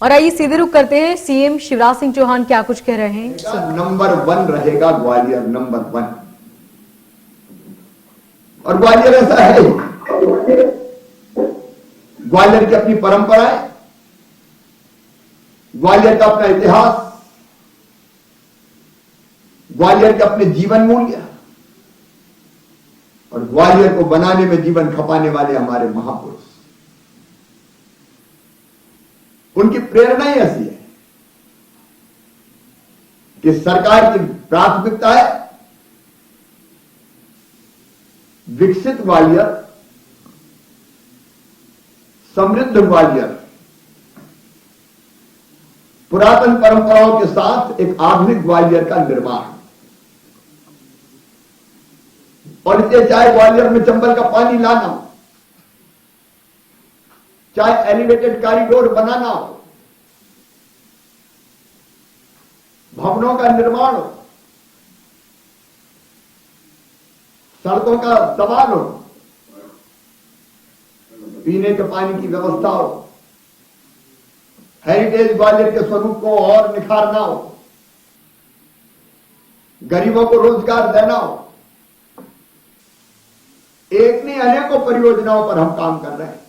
और आइए सीधे रुख करते हैं, सीएम शिवराज सिंह चौहान क्या कुछ कह रहे हैं। नंबर 1 रहेगा ग्वालियर, नंबर 1। और ग्वालियर ऐसा है, ग्वालियर की अपनी परंपरा है, ग्वालियर का अपना इतिहास, ग्वालियर के अपने जीवन मूल्य और ग्वालियर को बनाने में जीवन खपाने वाले हमारे महापुरुष। उनकी प्रेरणा ही ऐसी है कि सरकार की प्राथमिकता है विकसित ग्वालियर, समृद्ध ग्वालियर, पुरातन परंपराओं के साथ एक आधुनिक ग्वालियर का निर्माण। और इसलिए चाहे ग्वालियर में चंबल का पानी लाना हो, चाहे एलिवेटेड कॉरिडोर बनाना हो, भवनों का निर्माण हो, सड़कों का सवाल हो, पीने के पानी की व्यवस्था हो, हेरिटेज ग्वालियर के स्वरूप को और निखारना हो, गरीबों को रोजगार देना हो, एक नहीं अनेकों परियोजनाओं पर हम काम कर रहे हैं।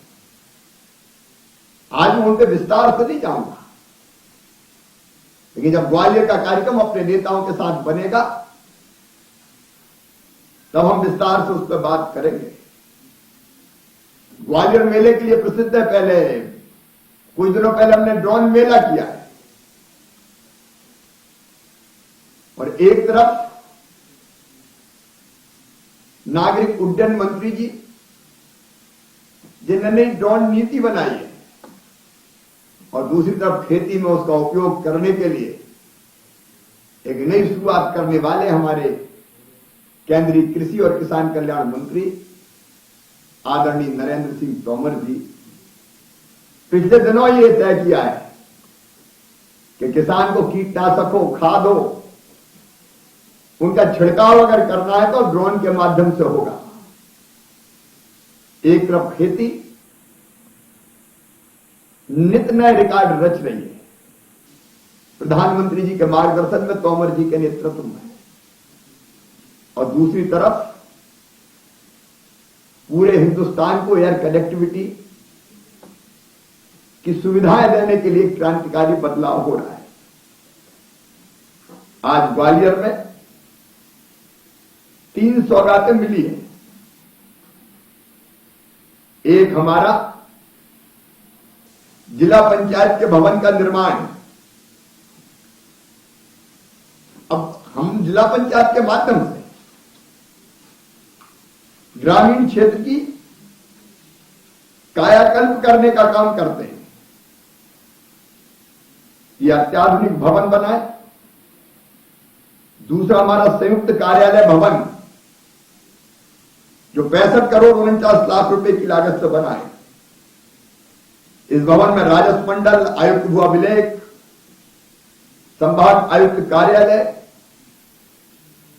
आज मैं उनके विस्तार से नहीं जाऊंगा, लेकिन जब ग्वालियर का कार्यक्रम अपने नेताओं के साथ बनेगा तब हम विस्तार से उस पर बात करेंगे। ग्वालियर मेले के लिए प्रसिद्ध है। पहले कुछ दिनों पहले हमने ड्रोन मेला किया है और एक तरफ नागरिक उड्डयन मंत्री जी जिन्होंने ड्रोन नीति बनाई है और दूसरी तरफ खेती में उसका उपयोग करने के लिए एक नई शुरुआत करने वाले हमारे केंद्रीय कृषि और किसान कल्याण मंत्री आदरणीय नरेंद्र सिंह तोमर जी। पिछले दिनों ये तय किया है कि किसान को कीटनाशकों, खादों, उनका छिड़काव अगर करना है तो ड्रोन के माध्यम से होगा। एक तरफ खेती नित नए रिकॉर्ड रच रही है प्रधानमंत्री जी के मार्गदर्शन में, तोमर जी के नेतृत्व में, और दूसरी तरफ पूरे हिंदुस्तान को एयर कनेक्टिविटी की सुविधाएं देने के लिए क्रांतिकारी बदलाव हो रहा है। आज ग्वालियर में 3 सौगातें मिली हैं। एक हमारा जिला पंचायत के भवन का निर्माण है। अब हम जिला पंचायत के माध्यम से ग्रामीण क्षेत्र की कायाकल्प करने का काम करते हैं। यह अत्याधुनिक भवन बना है। दूसरा हमारा संयुक्त कार्यालय भवन जो 65 करोड़ 49 लाख रुपए की लागत से बना है। इस भवन में राजस्व मंडल, आयुक्त भू अभिलेख, संभाग आयुक्त कार्यालय,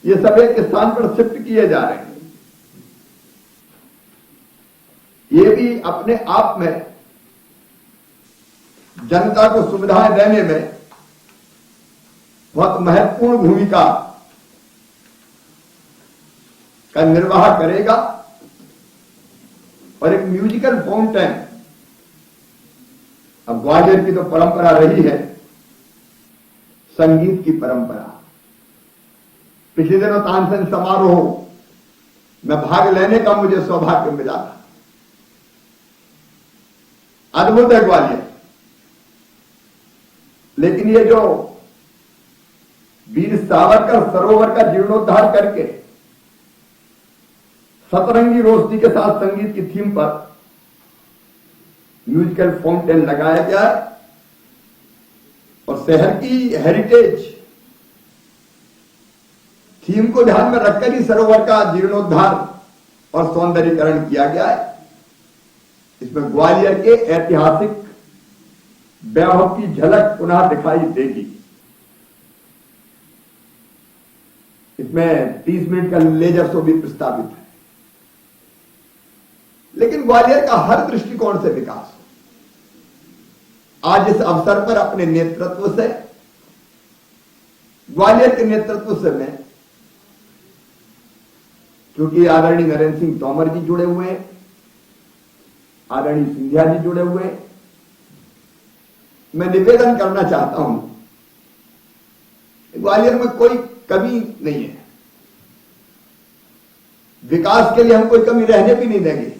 ये सब एक स्थान पर शिफ्ट किए जा रहे हैं। ये भी अपने आप में जनता को सुविधाएं देने में बहुत महत्वपूर्ण भूमिका का निर्वाह करेगा। और एक म्यूजिकल फाउंटेन, अब ग्वालियर की तो परंपरा रही है संगीत की परंपरा। पिछले दिनों तानसेन समारोह में भाग लेने का मुझे सौभाग्य मिला था। अद्भुत है ग्वालियर। लेकिन ये जो वीर सावरकर सरोवर का जीर्णोद्धार करके सतरंगी रोशनी के साथ संगीत की थीम पर म्यूजिकल फाउंटेन लगाया गया है और शहर की हेरिटेज थीम को ध्यान में रखकर ही सरोवर का जीर्णोद्धार और सौंदर्यीकरण किया गया है। इसमें ग्वालियर के ऐतिहासिक वैभव की झलक पुनः दिखाई देगी। इसमें 30 मिनट का लेजर शो भी प्रस्तावित है। लेकिन ग्वालियर का हर दृष्टिकोण से विकास हो। आज इस अवसर पर अपने नेतृत्व से, ग्वालियर के नेतृत्व से मैं, क्योंकि आदरणीय नरेंद्र सिंह तोमर जी जुड़े हुए हैं, आदरणीय सिंधिया जी जुड़े हुए हैं, मैं निवेदन करना चाहता हूं, ग्वालियर में कोई कमी नहीं है, विकास के लिए हम कोई कमी रहने भी नहीं देंगे,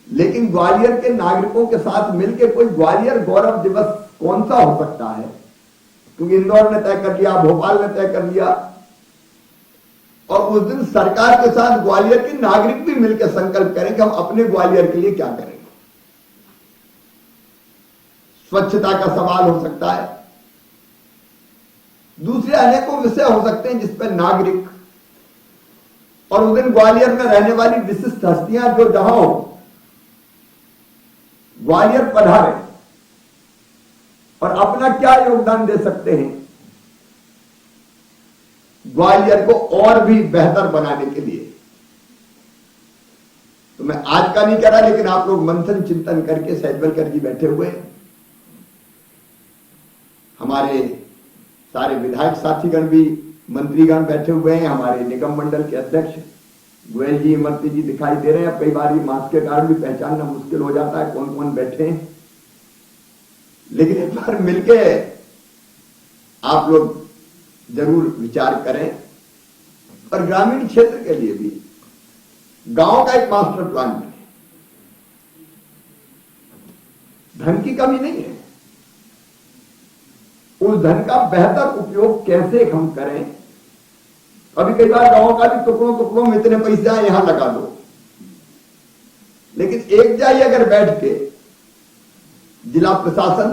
लेकिन ग्वालियर के नागरिकों के साथ मिलकर कोई ग्वालियर गौरव दिवस कौन सा हो सकता है? क्योंकि इंदौर ने तय कर लिया, भोपाल ने तय कर लिया, और उस दिन सरकार के साथ ग्वालियर के नागरिक भी मिलकर संकल्प करें कि हम अपने ग्वालियर के लिए क्या करेंगे। स्वच्छता का सवाल हो सकता है, दूसरे अनेकों विषय हो सकते हैं जिस पर नागरिक और उस दिन ग्वालियर में रहने वाली विशिष्ट हस्तियां जो जहां हो, ग्वालियर पधारे और अपना क्या योगदान दे सकते हैं ग्वालियर को और भी बेहतर बनाने के लिए। तो मैं आज का नहीं कह रहा, लेकिन आप लोग मंथन चिंतन करके, सैजबलकर जी बैठे हुए हैं, हमारे सारे विधायक साथीगण भी, मंत्रीगण बैठे हुए हैं, हमारे निगम मंडल के अध्यक्ष गोयल जी, इमरती जी दिखाई दे रहे हैं। कई बार मास्क के कारण भी पहचानना मुश्किल हो जाता है कौन कौन बैठे हैं, लेकिन एक बार मिलके आप लोग जरूर विचार करें और ग्रामीण क्षेत्र के लिए भी गांव का एक मास्टर प्लान बने। धन की कमी नहीं है, उस धन का बेहतर उपयोग कैसे हम करें। अभी कई बार गांव का भी टुकड़ों टुकड़ों में इतने पैसे आए यहां लगा दो, लेकिन एक जाइए अगर बैठ के जिला प्रशासन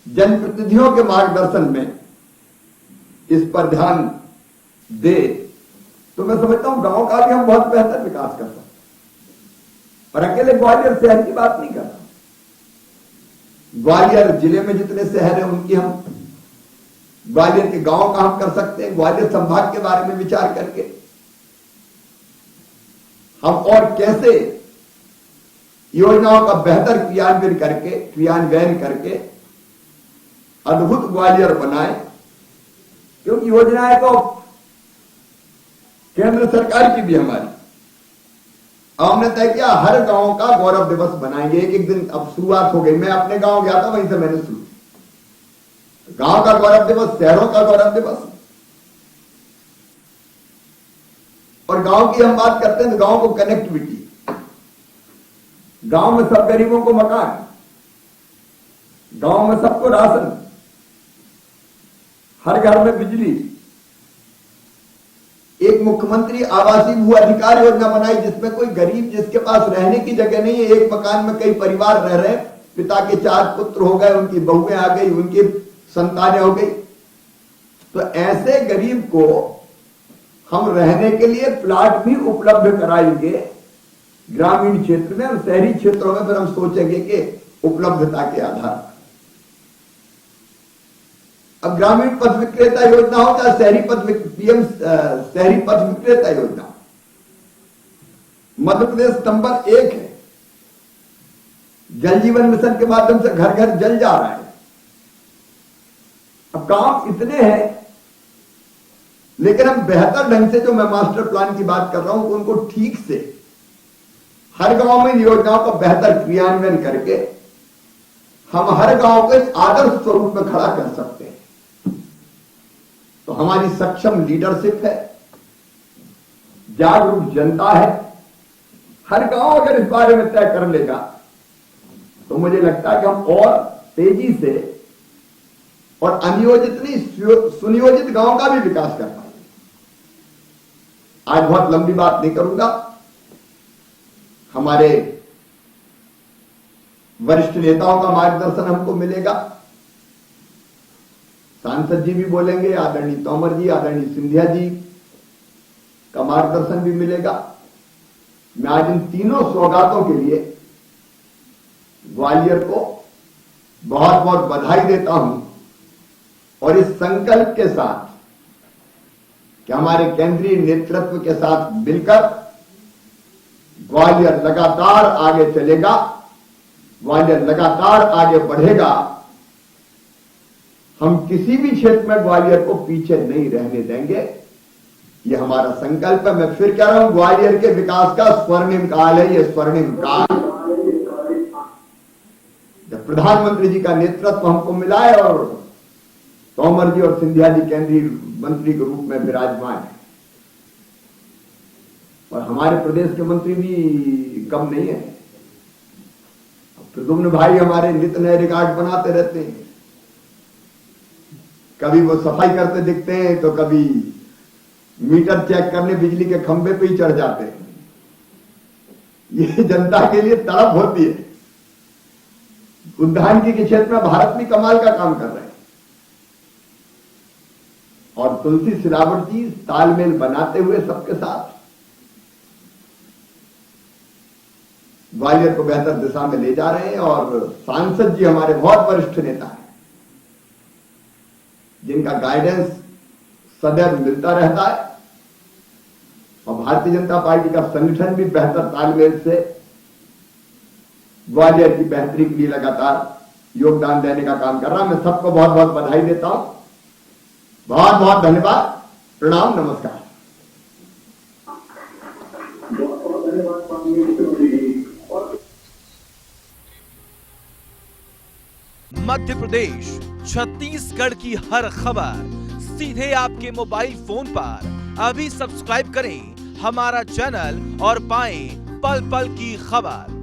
जनप्रतिनिधियों के मार्गदर्शन में इस पर ध्यान दे, तो मैं समझता हूं गांव का भी हम बहुत बेहतर विकास कर सकते हैं। और अकेले ग्वालियर शहर की बात नहीं कर रहा, ग्वालियर जिले में जितने शहर हैं उनकी हम, ग्वालियर के गांव का हम कर सकते हैं। ग्वालियर संभाग के बारे में विचार करके हम और कैसे योजनाओं का बेहतर क्रियान्वयन करके अद्भुत ग्वालियर बनाए, क्योंकि योजनाएं तो केंद्र सरकार की भी हमारी, हमने तय किया हर गांव का गौरव दिवस बनाएंगे। एक दिन अब शुरुआत हो गई, मैं अपने गांव गया था, वहीं से मैंने शुरू, गांव का गौरव दिवस, शहरों का गौरव दिवस। और गांव की हम बात करते हैं तो गांव को कनेक्टिविटी, गांव में सब गरीबों को मकान, गांव में सबको राशन, हर घर में बिजली, एक मुख्यमंत्री आवासीय भू अधिकार योजना बनाई जिसमें कोई गरीब जिसके पास रहने की जगह नहीं है, एक मकान में कई परिवार रह रहे हैं, पिता के 4 पुत्र हो गए, उनकी बहुएं आ गई, उनकी संतानें हो गई, तो ऐसे गरीब को हम रहने के लिए प्लाट भी उपलब्ध कराएंगे ग्रामीण क्षेत्र में, और शहरी क्षेत्रों में फिर हम सोचेंगे कि उपलब्धता के आधार पर। अब ग्रामीण पथ विक्रेता योजना हो या शहरी पीएम शहरी पथ विक्रेता योजना, मध्य प्रदेश नंबर 1 है। जल जीवन मिशन के माध्यम से घर घर जल जा रहा है। अब काम इतने हैं, लेकिन हम बेहतर ढंग से, जो मैं मास्टर प्लान की बात कर रहा हूं, उनको ठीक से हर गांव में योजनाओं का बेहतर क्रियान्वयन करके हम हर गांव को एक आदर्श स्वरूप में खड़ा कर सकते हैं। तो हमारी सक्षम लीडरशिप है, जागरूक जनता है, हर गांव अगर इस बारे में तय कर लेगा तो मुझे लगता है कि हम और तेजी से और अनियोजित नहीं, सुनियोजित गांव का भी विकास कर पाएंगे। आज बहुत लंबी बात नहीं करूंगा, हमारे वरिष्ठ नेताओं का मार्गदर्शन हमको मिलेगा, सांसद जी भी बोलेंगे, आदरणीय तोमर जी, आदरणीय सिंधिया जी का मार्गदर्शन भी मिलेगा। मैं आज इन तीनों सौगातों के लिए ग्वालियर को बहुत बहुत बधाई देता हूं, और इस संकल्प के साथ कि हमारे केंद्रीय नेतृत्व के साथ मिलकर ग्वालियर लगातार आगे चलेगा, ग्वालियर लगातार आगे बढ़ेगा। हम किसी भी क्षेत्र में ग्वालियर को पीछे नहीं रहने देंगे, ये हमारा संकल्प है। मैं फिर कह रहा हूं, ग्वालियर के विकास का स्वर्णिम काल है, ये स्वर्णिम काल। जब प्रधानमंत्री जी का नेतृत्व हमको मिला है और तोमर जी और सिंधिया जी केंद्रीय मंत्री के रूप में विराजमान है, और हमारे प्रदेश के मंत्री भी कम नहीं है। प्रद्युम्न भाई हमारे नित्य नए रिकॉर्ड बनाते रहते हैं, कभी वो सफाई करते दिखते हैं तो कभी मीटर चेक करने बिजली के खंभे पे ही चढ़ जाते हैं। ये जनता के लिए तड़प होती है। उद्यानिकी के क्षेत्र में भारत में कमाल का काम कर रहे हैं, और तुलसी सिलावट जी तालमेल बनाते हुए सबके साथ ग्वालियर को बेहतर दिशा में ले जा रहे हैं। और सांसद जी हमारे बहुत वरिष्ठ नेता हैं, जिनका गाइडेंस सदैव मिलता रहता है, और भारतीय जनता पार्टी का संगठन भी बेहतर तालमेल से ग्वालियर की बेहतरी के लिए लगातार योगदान देने का काम कर रहा है। मैं सबको बहुत बहुत बधाई देता हूं। बहुत बहुत धन्यवाद, प्रणाम, नमस्कार। मध्य प्रदेश, छत्तीसगढ़ की हर खबर सीधे आपके मोबाइल फोन पर। अभी सब्सक्राइब करें हमारा चैनल और पाएं पल पल की खबर।